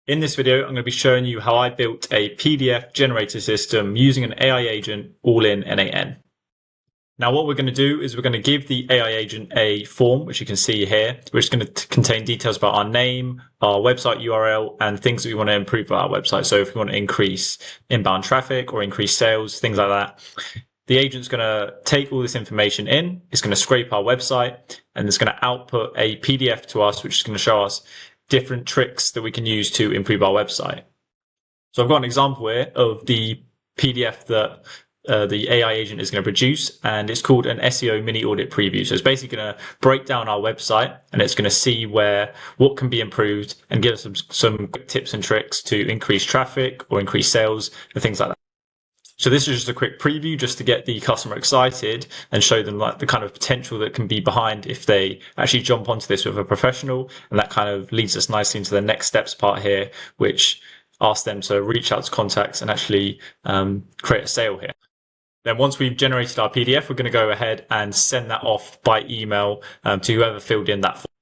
In this video, I'm going to be showing you how I built a PDF generator system using an AI agent all in NaN. Now, what we're going to do is we're going to give the AI agent a form, which you can see here, which is going to contain details about our name, our website URL, and things that we want to improve about our website. So if we want to increase inbound traffic or increase sales, things like that. The agent's going to take all this information in, it's going to scrape our website, and it's going to output a PDF to us, which is going to show us different tricks that we can use to improve our website. So I've got an example here of the PDF that the AI agent is going to produce, and it's called an SEO mini audit preview. So it's basically going to break down our website, and it's going to see what can be improved and give us some quick tips and tricks to increase traffic or increase sales and things like that. So this is just a quick preview just to get the customer excited and show them like the kind of potential that can be behind if they actually jump onto this with a professional. And that kind of leads us nicely into the next steps part here, which asks them to reach out to contacts and actually create a sale here. Then once we've generated our PDF, we're going to go ahead and send that off by email to whoever filled in that form.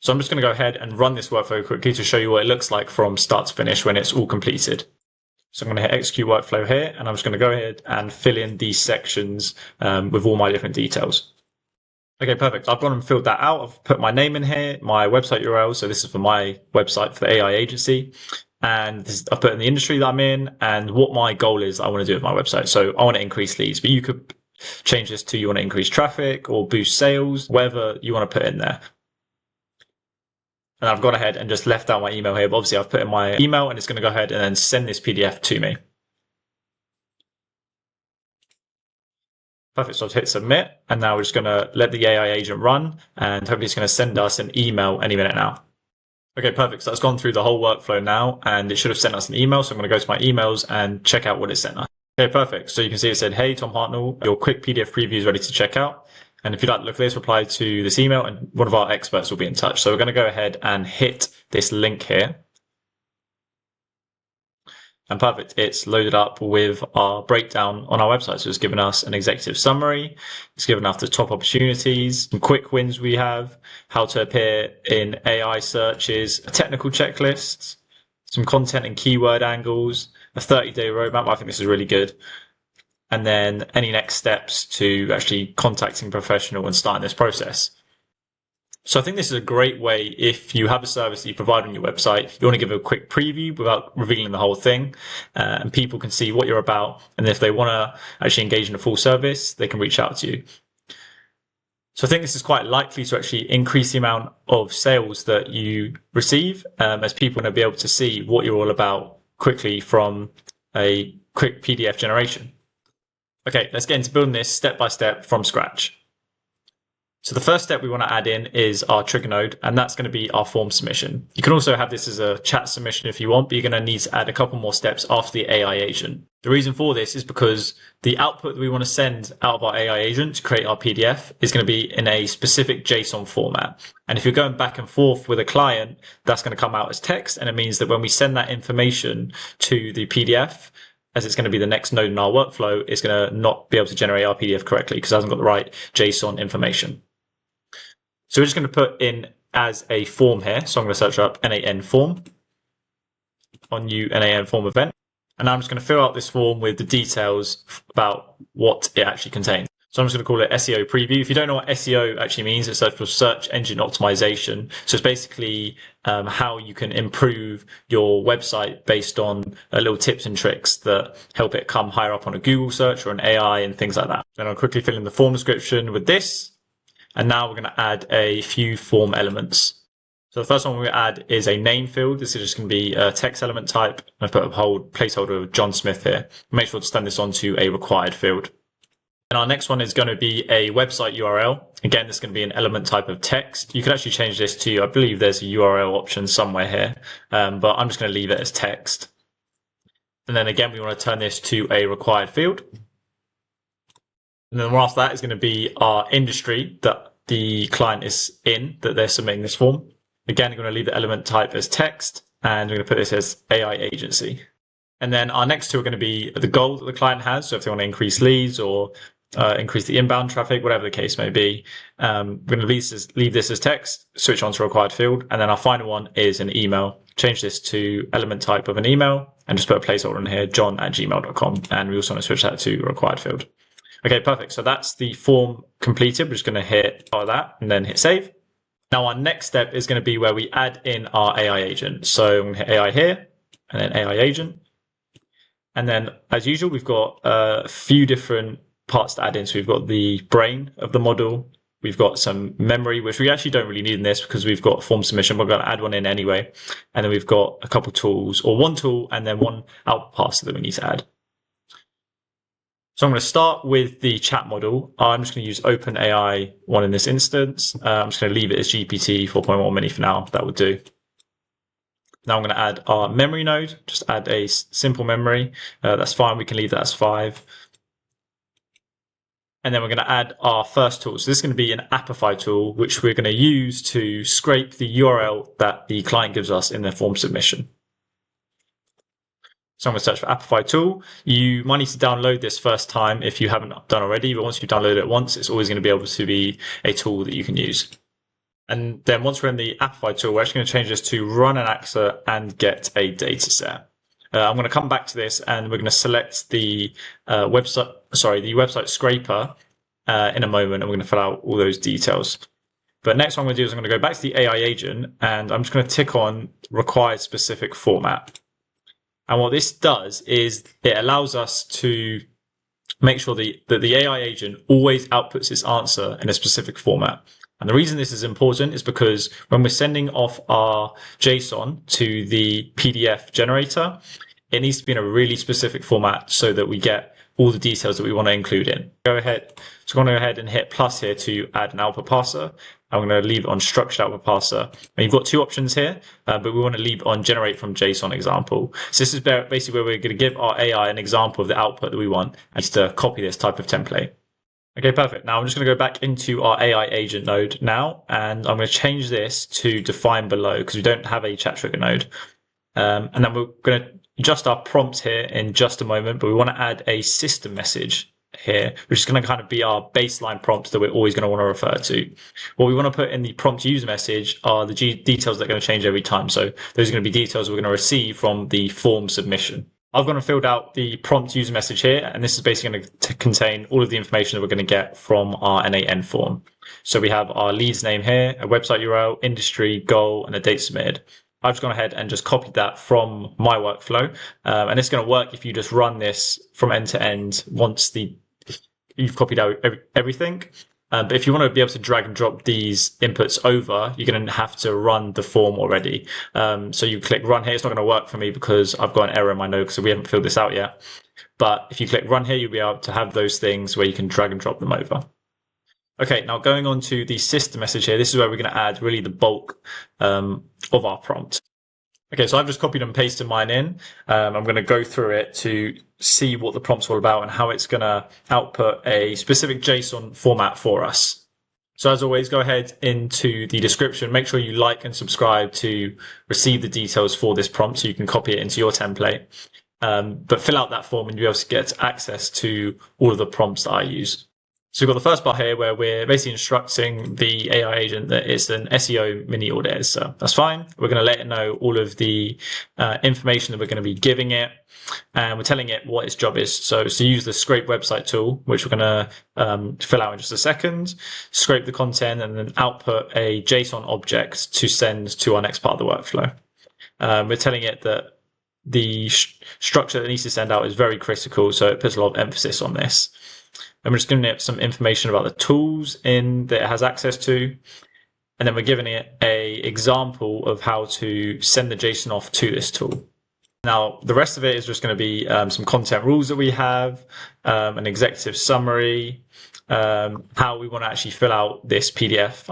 So I'm just going to go ahead and run this workflow quickly to show you what it looks like from start to finish when it's all completed. So I'm going to hit execute workflow here, and I'm just going to go ahead and fill in these sections with all my different details. Okay, perfect. I've gone and filled that out. I've put my name in here, my website URL. So this is for my website for the AI agency. And I've put in the industry that I'm in and what my goal is I want to do with my website. So I want to increase leads, but you could change this to you want to increase traffic or boost sales, whatever you want to put in there. And I've gone ahead and just left out my email here. But obviously, I've put in my email, and it's going to go ahead and then send this PDF to me. Perfect. So I've hit submit, and now we're just going to let the AI agent run, and hopefully it's going to send us an email any minute now. Okay, perfect. So that's gone through the whole workflow now, and it should have sent us an email. So I'm going to go to my emails and check out what it sent us. Okay, perfect. So you can see it said, "Hey, Tom Hartnell, your quick PDF preview is ready to check out. And if you'd like to look at this, reply to this email and one of our experts will be in touch." So we're going to go ahead and hit this link here. And perfect, it's loaded up with our breakdown on our website. So it's given us an executive summary. It's given us the top opportunities, some quick wins we have, how to appear in AI searches, a technical checklist, some content and keyword angles, a 30-day roadmap. I think this is really good. And then any next steps to actually contacting a professional and starting this process. So I think this is a great way if you have a service that you provide on your website, you want to give a quick preview without revealing the whole thing, and people can see what you're about. And if they want to actually engage in a full service, they can reach out to you. So I think this is quite likely to actually increase the amount of sales that you receive, as people are going to be able to see what you're all about quickly from a quick PDF generation. Okay, let's get into building this step by step from scratch. So the first step we want to add in is our trigger node, and that's going to be our form submission. You can also have this as a chat submission if you want, but you're going to need to add a couple more steps after the AI agent. The reason for this is because the output that we want to send out of our AI agent to create our PDF is going to be in a specific JSON format. And if you're going back and forth with a client, that's going to come out as text. And it means that when we send that information to the PDF, as it's going to be the next node in our workflow, it's going to not be able to generate our PDF correctly because it hasn't got the right JSON information. So we're just going to put in as a form here. So I'm going to search up NaN form on new NaN form event. And I'm just going to fill out this form with the details about what it actually contains. So I'm just going to call it SEO preview. If you don't know what SEO actually means, it stands for search engine optimization. So it's basically how you can improve your website based on little tips and tricks that help it come higher up on a Google search or an AI and things like that. Then I'll quickly fill in the form description with this. And now we're going to add a few form elements. So the first one we add is a name field. This is just going to be a text element type. I put a whole placeholder of John Smith here. Make sure to send this onto a required field. And our next one is going to be a website URL. Again, this is going to be an element type of text. You could actually change this to, I believe there's a URL option somewhere here, but I'm just going to leave it as text. And then again, we want to turn this to a required field. And then after that is going to be our industry that the client is in, that they're submitting this form. Again, we're going to leave the element type as text, and we're going to put this as AI agency. And then our next two are going to be the goal that the client has. So if they want to increase leads or increase the inbound traffic, whatever the case may be, we're going to leave this as text, switch on to required field. And then our final one is an email, change this to element type of an email and just put a placeholder in here, john@gmail.com. And we also want to switch that to required field. Okay, perfect. So that's the form completed. We're just going to hit that and then hit save. Now our next step is going to be where we add in our AI agent. So I'm going to hit AI here and then AI agent. And then as usual, we've got a few different parts to add in. So we've got the brain of the model. We've got some memory, which we actually don't really need in this because we've got form submission. We're going to add one in anyway. And then we've got a couple tools, or one tool and then one output parser that we need to add. So I'm going to start with the chat model. I'm just going to use OpenAI one in this instance. I'm just going to leave it as GPT 4.1 mini for now. That would do. Now I'm going to add our memory node, just add a simple memory. That's fine. We can leave that as 5. And then we're going to add our first tool. So this is going to be an Apify tool, which we're going to use to scrape the URL that the client gives us in their form submission. So I'm going to search for Apify tool. You might need to download this first time if you haven't done already, but once you download it once, it's always going to be able to be a tool that you can use. And then once we're in the Apify tool, we're actually going to change this to run an actor and get a data set. I'm going to come back to this and we're going to select the website scraper in a moment, and we're going to fill out all those details. But next what I'm going to do is I'm going to go back to the AI agent and I'm just going to tick on required specific format. And what this does is it allows us to make sure that the AI agent always outputs its answer in a specific format. And the reason this is important is because when we're sending off our JSON to the PDF generator, it needs to be in a really specific format so that we get all the details that we want to include in. So I'm going to go ahead and hit plus here to add an output parser. I'm going to leave it on structured output parser. And you've got two options here, but we want to leave on generate from JSON example. So this is basically where we're going to give our AI an example of the output that we want, and just to copy this type of template. Okay, perfect. Now I'm just going to go back into our AI agent node now, and I'm going to change this to define below because we don't have a chat trigger node. And then we're going to adjust our prompt here in just a moment, but we want to add a system message here, which is going to kind of be our baseline prompt that we're always going to want to refer to. What we want to put in the prompt user message are the details that are going to change every time. So those are going to be details we're going to receive from the form submission. I've gone and filled out the prompt user message here, and this is basically going to contain all of the information that we're going to get from our NAN form. So we have our leads name here, a website URL, industry, goal, and a date submitted. I've just gone ahead and just copied that from my workflow. And it's going to work if you just run this from end to end once you've copied out everything. But if you want to be able to drag and drop these inputs over, you're going to have to run the form already. So you click run here. It's not going to work for me because I've got an error in my node because we haven't filled this out yet. But if you click run here, you'll be able to have those things where you can drag and drop them over. Okay, now going on to the system message here, this is where we're going to add really the bulk of our prompt. Okay, so I've just copied and pasted mine in. I'm going to go through it to see what the prompt's all about and how it's going to output a specific JSON format for us. So as always, go ahead into the description. Make sure you like and subscribe to receive the details for this prompt so you can copy it into your template. But fill out that form and you'll be able to get access to all of the prompts that I use. So we've got the first part here where we're basically instructing the AI agent that it's an SEO mini audit. So that's fine. We're going to let it know all of the information that we're going to be giving it. And we're telling it what its job is. So use the scrape website tool, which we're going to fill out in just a second, scrape the content, and then output a JSON object to send to our next part of the workflow. We're telling it that the structure that it needs to send out is very critical. So it puts a lot of emphasis on this. And we're just giving it some information about the tools that it has access to. And then we're giving it an example of how to send the JSON off to this tool. Now, the rest of it is just going to be some content rules that we have, an executive summary, how we want to actually fill out this PDF,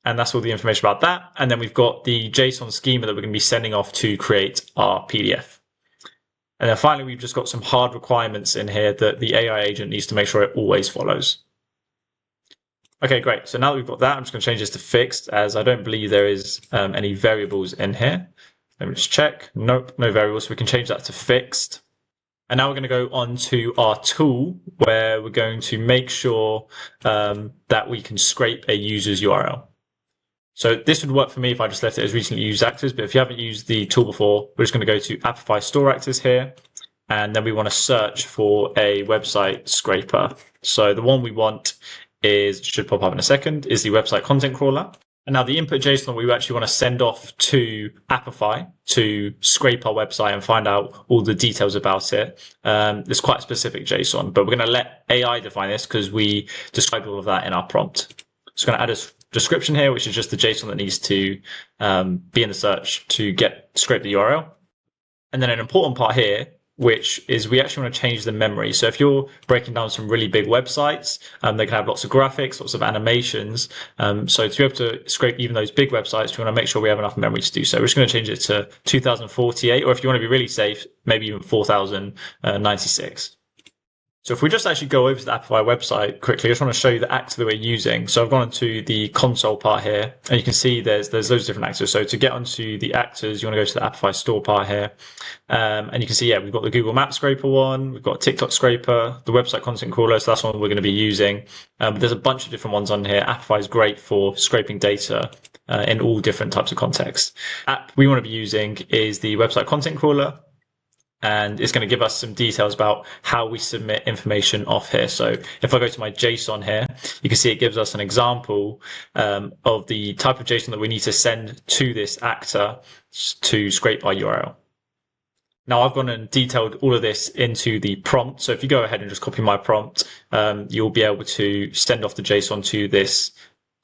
and that's all the information about that. And then we've got the JSON schema that we're going to be sending off to create our PDF. And then finally, we've just got some hard requirements in here that the AI agent needs to make sure it always follows. Okay, great. So now that we've got that, I'm just going to change this to fixed, as I don't believe there is any variables in here. Let me just check. Nope, no variables. So we can change that to fixed. And now we're going to go on to our tool where we're going to make sure that we can scrape a user's URL. So this would work for me if I just left it as recently used actors, but if you haven't used the tool before, we're just going to go to Apify store actors here, and then we want to search for a website scraper. So the one we want should pop up in a second, is the website content crawler. And now the input JSON we actually want to send off to Apify to scrape our website and find out all the details about it. It's quite a specific JSON, but we're going to let AI define this because we described all of that in our prompt. So I'm going to add a description here, which is just the JSON that needs to be in the search to scrape the URL. And then an important part here, which is we actually want to change the memory. So if you're breaking down some really big websites, they can have lots of graphics, lots of animations. So to be able to scrape even those big websites, we want to make sure we have enough memory to do so. We're just going to change it to 2048, or if you want to be really safe, maybe even 4096. So if we just actually go over to the Apify website quickly, I just want to show you the actor that we're using. So I've gone into the console part here, and you can see there's loads of different actors. So to get onto the actors, you want to go to the Apify store part here. And you can see, we've got the Google Maps scraper one, we've got a TikTok scraper, the website content crawler, so that's one we're going to be using. But there's a bunch of different ones on here. Apify is great for scraping data in all different types of contexts. App we want to be using is the website content crawler, and it's going to give us some details about how we submit information off here. So if I go to my JSON here, you can see it gives us an example of the type of JSON that we need to send to this actor to scrape our URL. Now I've gone and detailed all of this into the prompt. So if you go ahead and just copy my prompt, you'll be able to send off the JSON to this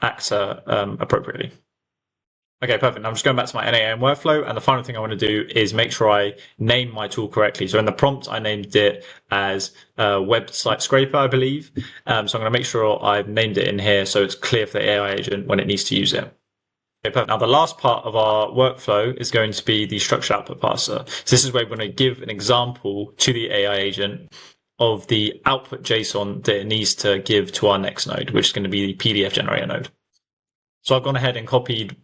actor appropriately. Okay, perfect. Now I'm just going back to my NAM workflow, and the final thing I want to do is make sure I name my tool correctly. So in the prompt, I named it as website scraper, I believe. So I'm going to make sure I've named it in here so it's clear for the AI agent when it needs to use it. Okay, perfect. Now the last part of our workflow is going to be the structured output parser. So this is where we're going to give an example to the AI agent of the output JSON that it needs to give to our next node, which is going to be the PDF generator node. So I've gone ahead and copied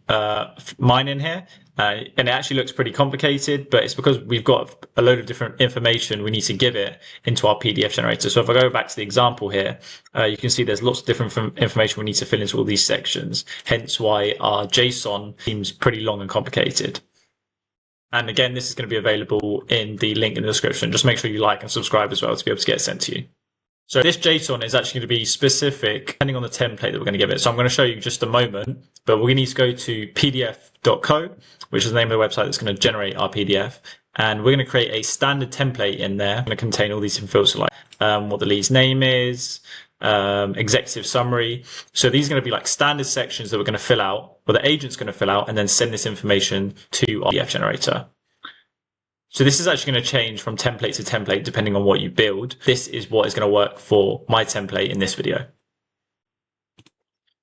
mine in here, and it actually looks pretty complicated, but it's because we've got a load of different information we need to give it into our PDF generator. So if I go back to the example here, you can see there's lots of different information we need to fill into all these sections, hence why our JSON seems pretty long and complicated. And again, this is going to be available in the link in the description. Just make sure you like and subscribe as well to be able to get it sent to you. So this JSON is actually going to be specific depending on the template that we're going to give it. So I'm going to show you just a moment, but we're going to need to go to pdf.co, which is the name of the website that's going to generate our PDF. And we're going to create a standard template in there. It's going to contain all these different fields, like what the lead's name is, executive summary. So these are going to be like standard sections that we're going to fill out, or the agent's going to fill out, and then send this information to our PDF generator. So this is actually going to change from template to template depending on what you build. This is what is going to work for my template in this video.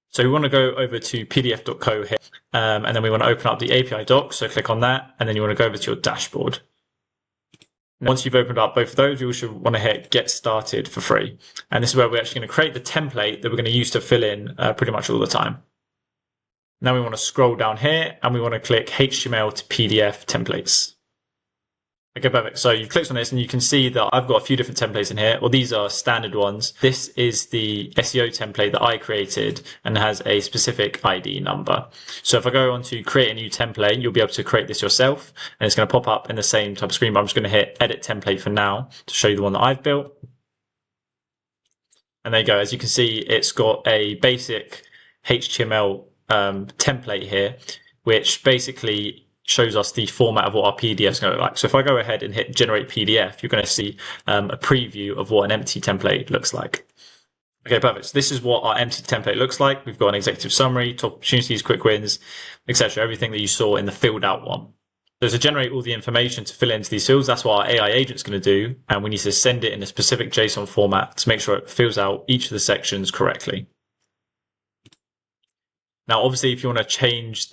So we want to go over to pdf.co here, and then we want to open up the API doc. So click on that, and then you want to go over to your dashboard. Once you've opened up both of those, you should want to hit Get Started for free. And this is where we're actually going to create the template that we're going to use to fill in pretty much all the time. Now we want to scroll down here, and we want to click HTML to PDF templates. Okay, perfect. So you've clicked on this and you can see that I've got a few different templates in here. Well, these are standard ones. This is the SEO template that I created and has a specific ID number. So if I go on to create a new template, you'll be able to create this yourself, and it's going to pop up in the same type of screen, but I'm just going to hit edit template for now to show you the one that I've built. And there you go. As you can see, it's got a basic HTML template here, which basically shows us the format of what our PDF is going to look like. So if I go ahead and hit generate PDF, you're going to see a preview of what an empty template looks like. Okay, perfect. So this is what our empty template looks like. We've got an executive summary, top opportunities, quick wins, etc. Everything that you saw in the filled out one. So to generate all the information to fill into these fields, that's what our AI agent is going to do. And we need to send it in a specific JSON format to make sure it fills out each of the sections correctly. Now, obviously, if you want to change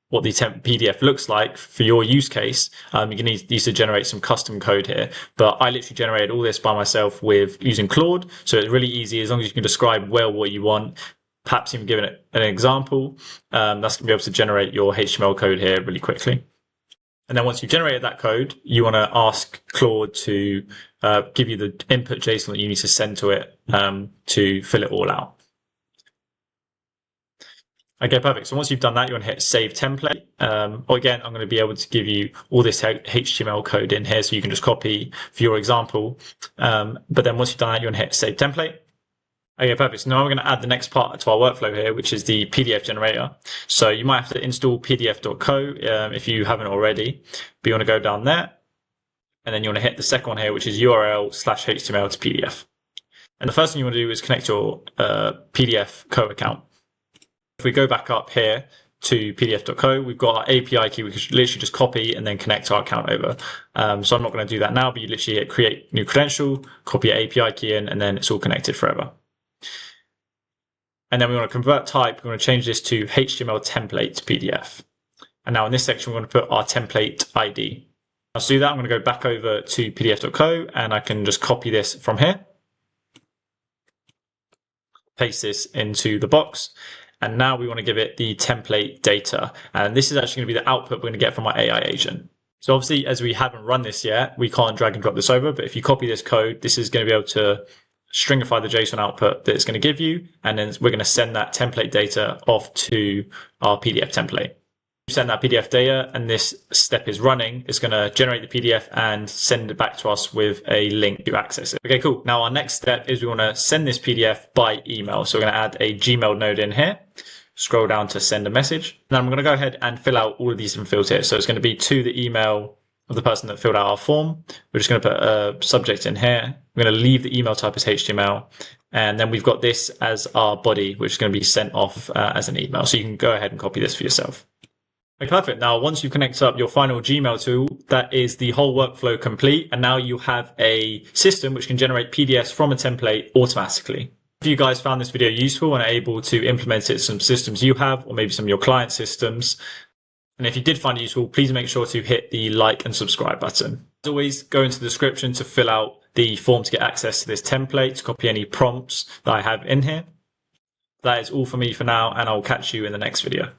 what the PDF looks like for your use case, you can need to generate some custom code here. But I literally generated all this by myself with using Claude. So it's really easy as long as you can describe well what you want, perhaps even giving it an example. That's going to be able to generate your HTML code here really quickly. And then once you've generated that code, you want to ask Claude to give you the input JSON that you need to send to it to fill it all out. Okay, perfect. So once you've done that, you want to hit Save Template. Or again, I'm going to be able to give you all this HTML code in here, so you can just copy for your example. But then once you've done that, you want to hit Save Template. Okay, perfect. So now we're going to add the next part to our workflow here, which is the PDF generator. So you might have to install pdf.co if you haven't already. But you want to go down there, and then you want to hit the second one here, which is URL/HTML to PDF. And the first thing you want to do is connect your PDF Co account. If we go back up here to pdf.co, we've got our API key. We can literally just copy and then connect our account over. So I'm not going to do that now, but you literally hit create new credential, copy your API key in, and then it's all connected forever. And then we want to convert type. We want to change this to HTML template to PDF. And now in this section, we want to put our template ID. Now to do that, I'm going to go back over to pdf.co, and I can just copy this from here, paste this into the box. And now we want to give it the template data. And this is actually going to be the output we're going to get from our AI agent. So obviously, as we haven't run this yet, we can't drag and drop this over. But if you copy this code, this is going to be able to stringify the JSON output that it's going to give you. And then we're going to send that template data off to our PDF template. You send that PDF data, and this step is running. It's going to generate the PDF and send it back to us with a link to access it. Okay, cool. Now our next step is we want to send this PDF by email. So we're going to add a Gmail node in here. Scroll down to send a message. Now I'm going to go ahead and fill out all of these different fields here. So it's going to be to the email of the person that filled out our form. We're just going to put a subject in here. We're going to leave the email type as HTML. And then we've got this as our body, which is going to be sent off as an email. So you can go ahead and copy this for yourself. Okay, perfect. Now, once you connect up your final Gmail tool, that is the whole workflow complete. And now you have a system which can generate PDFs from a template automatically. If you guys found this video useful and are able to implement it in some systems you have, or maybe some of your client systems, and if you did find it useful, please make sure to hit the like and subscribe button. As always, go into the description to fill out the form to get access to this template, to copy any prompts that I have in here. That is all for me for now, and I'll catch you in the next video.